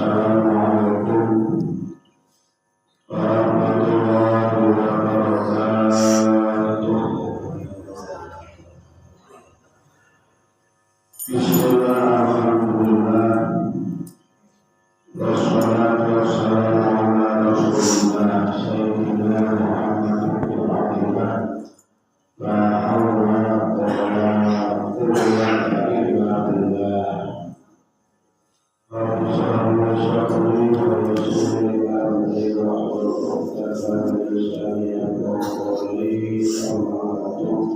Assalamualaikum warahmatullahi wabarakatuh. Bismillah, alhamdulillah, wassalatu wassalamu ala rasulillah sayyidina Muhammad bin Abdillah. La hawla wa la quwwata illa billah. Rabbi shalli wa sallim wa yassir amri wahlul 'uqdatam min lisani yafqahu qawli. Amma ba'du.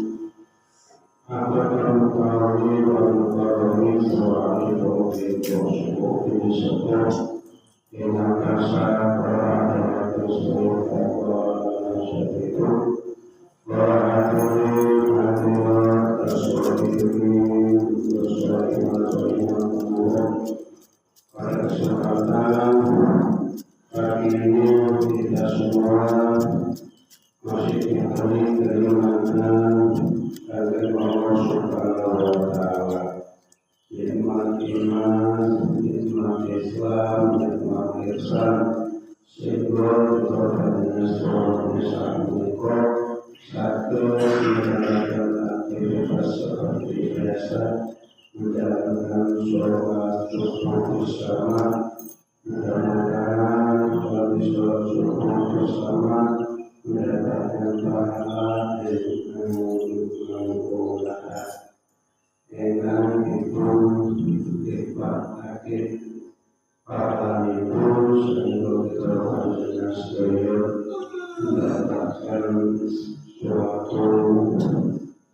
Akan kami mengetahui bahwa itu disebut dengan kasar pada tersebut itu bahwa pada kesempatan hari ini kita semua masih diberi keringanan dari Allah Subhanahu wa Ta'ala. Nikmat iman, nikmat Islam, nikmat ihsan, sehingga kepada seorang Islam satu menjalankan aktivitas seperti biasa, menjalankan sholat subuh bersama, mudah-mudahan sholat subuh bersama mendapatkan pahala yang menggunakan dengan itu nikmat akhir pahala itu sehingga kita dengan sedaya mendapatkan suatu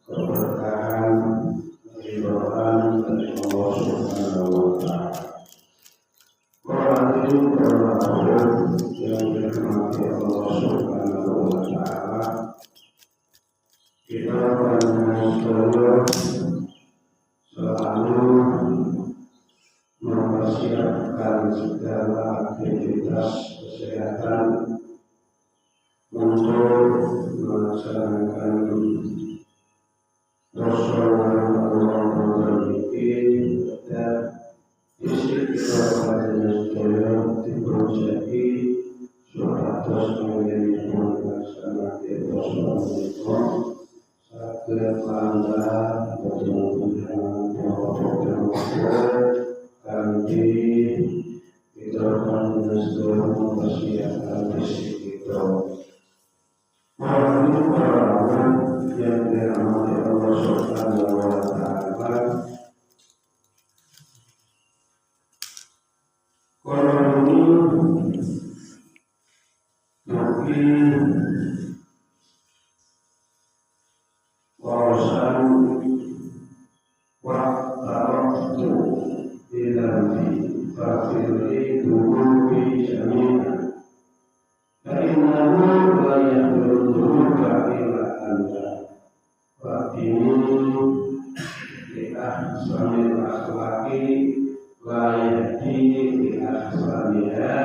keberkahan ridhaan dari Allah Subhanahu wa Ta'ala. Orang itu berlaku yang dirahmati Allah Subhanahu wa Ta'ala. Kita selalu mempersiapkan segala aktivitas kesehatan untuk melaksanakan Rasulullah memiliki dan istiqomah dengan sedaya diprojeki suatu menjadi melaksanakan Rasulullah sakit langgar berjumpa kanji kita akan sedaya mempersiapkan fisik kita. Orang yang dirahmati Allah Subhanahu wa Ta'ala, orang ini mungkin wawasan waktu dalam fakiri dulu jami'an. Karena la yahduruka ila anta wa ini li ahsanil akhlaqi la yahdi li ahsaniha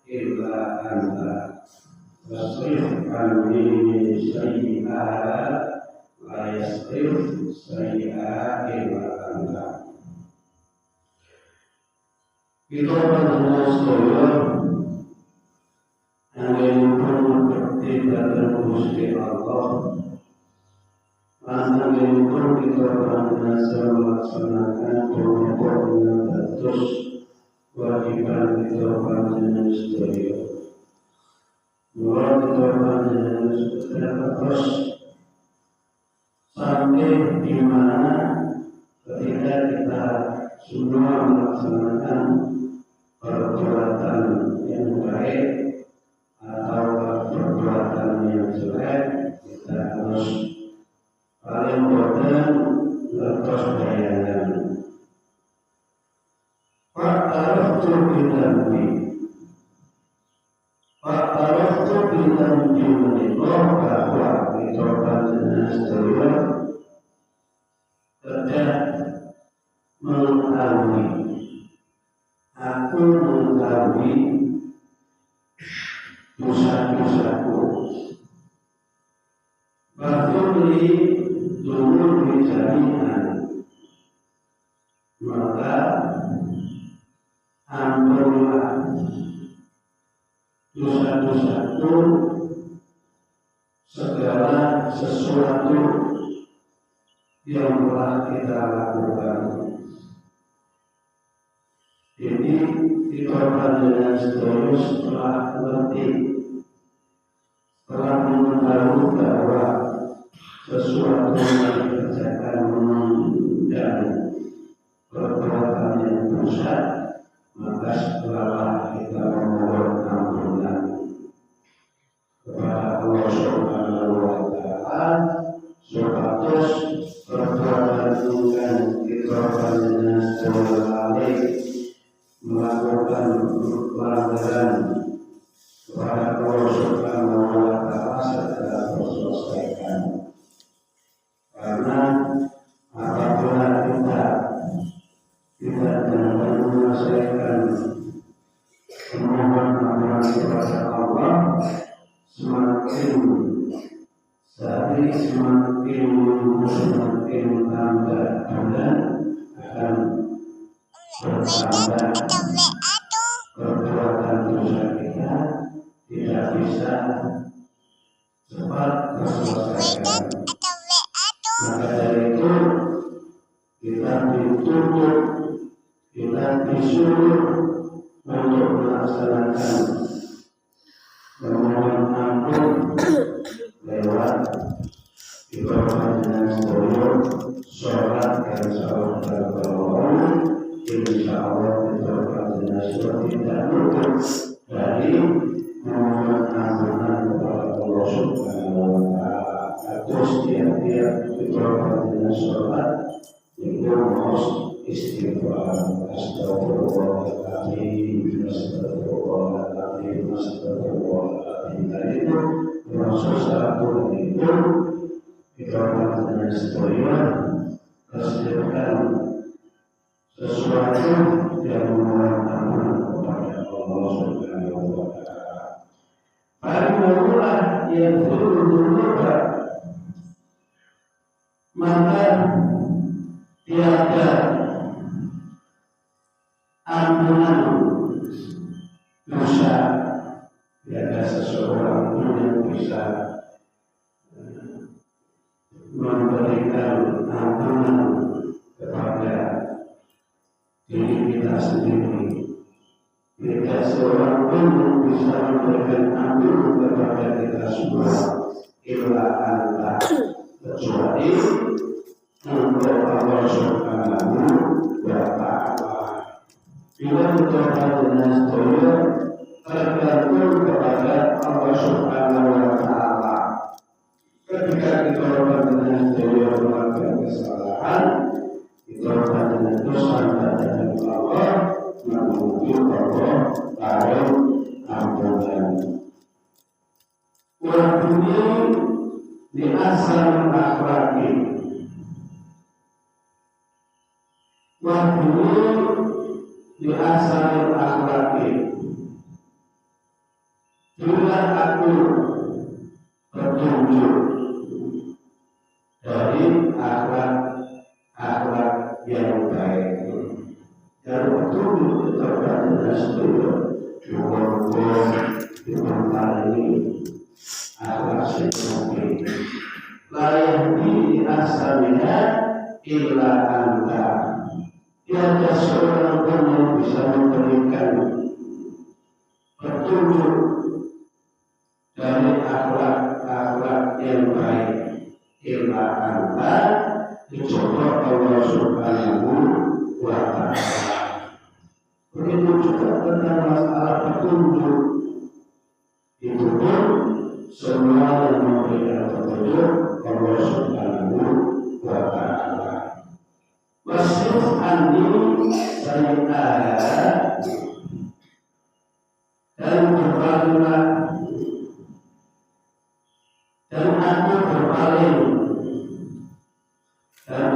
illa anta wasrif anni sayyi'aha la yasrif sayyi'aha illa anta. Kita mengusulkan yang berkaitan Gusti Allah, yang berkaitan melaksanakan pokok-pokok atas kewajiban kita panjenengan sedaya. Mulai kita panjenengan sedaya terus sampai di mana ketika kita semua melaksanakan perbuatan yang baik atau perbuatan yang jelek, kita harus paling bodoh lepas bayangan. Pak Araftu bidambi menikah bahwa kita panjenengan sedaya tidak mengetahui, aku mengetahui dosa-dosaku. Bahkan dulu dijadikan, maka ampunilah dosa-dosaku, segala sesuatu yang telah kita lakukan. Jadi kita panjenengan sedaya setelah mengerti, setelah mengetahui bahwa sesuatu yang dikerjakan mengundang perbuatan yang dosa, maka setelah kita memohon ampunan kepada Allah Subhanahu wa Ta'ala, supados perbuatan yang kita panjenengan sedaya lalai melakukan pelanggaran kepada Allah Subhanahu wa Ta'ala segera terselesaikan. Karena apabila kita tidak dapat menyelesaikan memohon ampunan kepada Allah, semakin hari semakin tambah dan akan bertambah perbuatan dosa kita tidak bisa cepat terselesaikan. Maka dari itu kita dituntut, kita disuruh untuk melaksanakan memohon ampun lewat ibadah dengan sedaya sholat dan salat berdoa. Insya Allah kita dengan sholat tidak luput dari memohon ampunan kepada Allah Subhanahu wa Ta'ala. Terus tiap-tiap kita dengan sholat itu harus istighfar, astagfirullahaladzim, astagfirullahaladzim, astagfirullahaladzim. Dan itu proses satu itu kita dengan sedaya kesediaan sesuatu yang memohon ampunan kepada Allah Subhanahu wa Ta'ala. Apabila yang berubah, maka tiada ampunan dosa, tiada seseorang pun yang bisa memberikan ampunan kepada diri kita sendiri. Tidak seorang pun yang bisa memberikan ampunan kepada kita semua, illa anta, kecuali untuk Allah Subhanahu wa Ta'ala. Bila kita dengan sedaya tergantung kepada Allah Subhanahu wa Ta'ala. Ketika kita dengan sedaya melakukan kesalahan, kita dengan dosa kepada Allah, menuju Allah tahu ampunan. Wabuni di asal akhlaki, wabuni di asal akhlaki. Bila aku petunjuk dari akhlak yang baik, dan petunjuk kepada seluruh juga ini akhlak seperti layak di asalnya illa anta. Tiada seorang pun yang bisa memberikan petunjuk dari akhlak yang baik illa anta, kecuali Allah Subhanahu wa Ta'ala. Begitu juga tentang masalah petunjuk, itu pun semua yang memberikan petunjuk Allah Subhanahu wa Ta'ala. Wasif anni sayyi'ah, dan berpaling, dan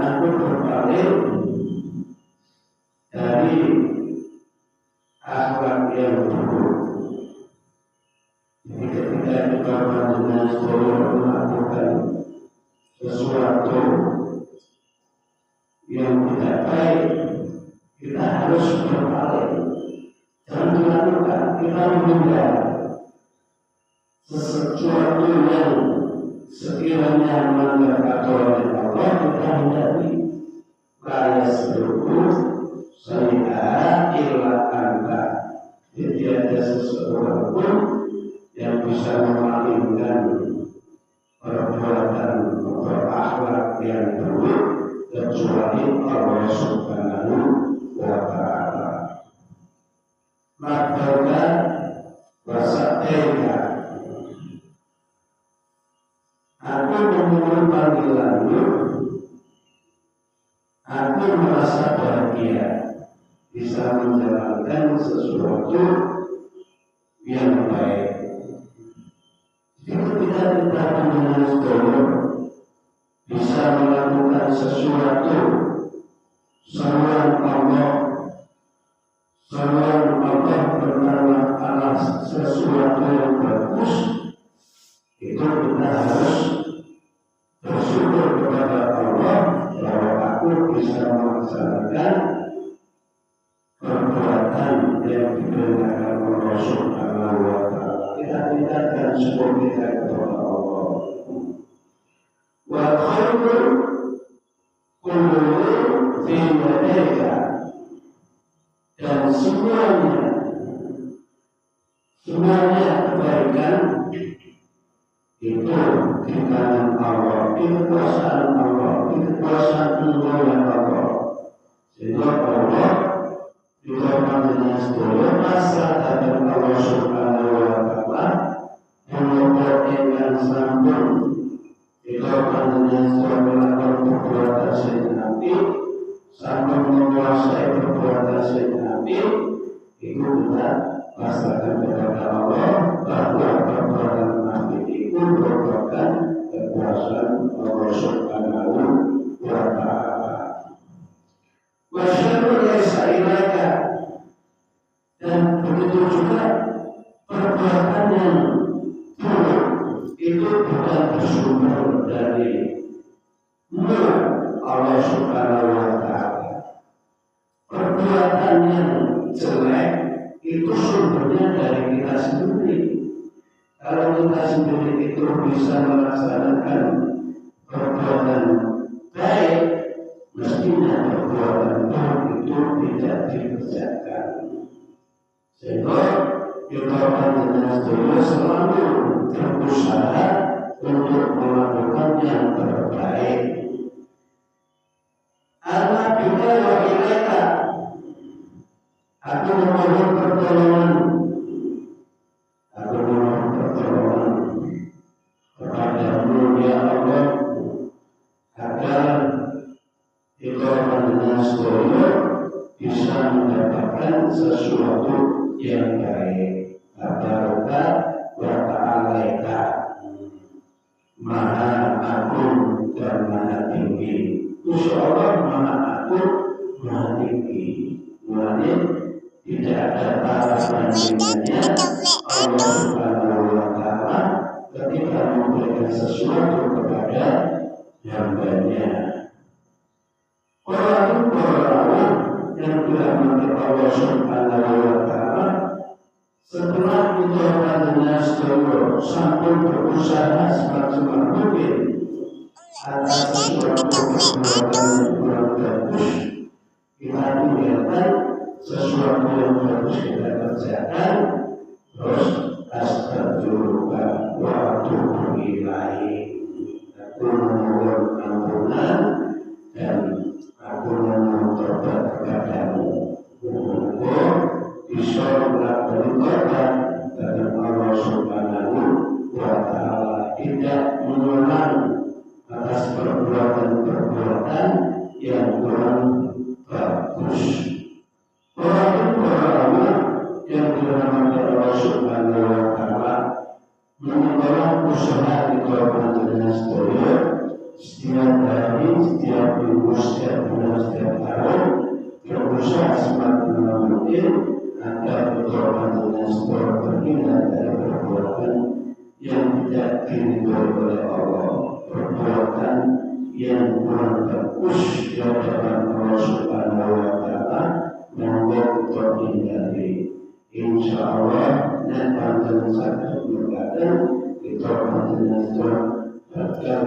aku berpaling dari akhlak yang buruk. Jadi ketika kita dengan sedaya melakukan sesuatu yang tidak baik, kita harus berpaling kita menunda sesuatu yang sekiranya melanggar aturan Allah, kita hindari. La yasluku sayyi'ah illa anta. Jadi ada sesuatu pun yang bisa memalingkan perbuatan atau akhlak yang buruk kecuali Allah Subhanahu wa Ta'ala. Maka wasatenya aku memohon panggilanmu, aku merasa bahagia bisa menjalankan sesuatu yang baik. Ketika kita dengan sedulur bisa melakukan sesuatu seruan Allah bernama Allah, sesuatu yang bagus, itu kita harus bersyukur kepada Allah bahwa aku bisa melaksanakan perbuatan yang diperintahkan Allah Subhanahu wa Ta'ala. Kita tingkatkan syukur kita kepada Allah. Wa khairu kullu fi yadayka, dan semuanya kebaikan itu di tangan Allah, di kekuasaan Allah, di kekuasaan Allah. Sehingga Allah dikatakan dengan sedulur pasrah kepada Allah Subhanahu wa Ta'ala, mengobatkan sambung dikatakan dengan sedulur melakukan perbuatan syirik Nabi, sambung menguasai perbuatan syirik Nabi, itu kita pasrahkan kepada Allah bahwa perbuatan Nabi itu merupakan kekuasaan Allah Subhanahu wa Ta'ala. Wasyarul laisa ilaika, dan begitu juga perbuatan yang buruk itu bukan bersumber dari Allah Subhanahu wa Ta'ala. Perbuatan yang jelek itu sumbernya dari kita sendiri. Kalau kita sendiri itu bisa melaksanakan perbuatan baik, mestinya perbuatan buruk itu tidak dikerjakan. Sehingga kita dengan sedulur selalu berusaha untuk melakukan yang terbaik. Allah bila wa ilaika, aku memohon pertolongan, kepadamu ya Allah, agar dikatakan dengan sedulur bisa mendapatkan sesuatu yang baik. Tabaraka wa ta'alaika, Maha Agung dan Maha Tinggi. Insya Allah Maha Agung, Maha Tinggi. Mulanya tidak ada batas bandingannya Allah Subhanahu wa Ta'ala ketika memberikan sesuatu kepada hambanya. Orang yang dirahmati Allah Subhanahu wa Ta'ala, setelah dikatakan dengan sedulur sampun berusaha semaksimal mungkin atas sesuatu perbuatan yang kurang bagus, kita tinggalkan sesuatu yang bagus kita kerjakan, terus astagfirullah wa atubu ilaihi, aku memohon ampunan dan aku memohon tobat kepadamu. Semoga bisa melakukan tobat dari Allah Subhanahu wa Ta'ala, tidak mengulang atas perbuatan yang kurang bagus. Orang yang dirahmati Allah Subhanahu Allah dan panjang satu berkata kita menjelaskan bahkan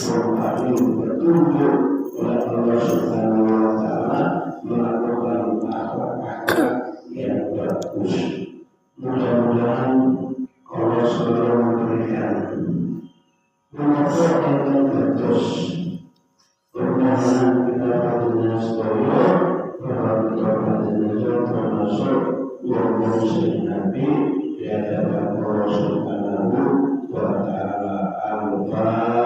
kami bertunjuk oleh Allah Subhanahu Wa Taala melakukan akhlak-akhlak yang bagus. Mudah-mudahan Allah selalu memberikan mengatur yang bagus. Permohonan kita pada sekolah bahwa kita pada termasuk yang muslim Nabi di hadapan Allah Subhanahu Wa Taala. Al-Fatihah.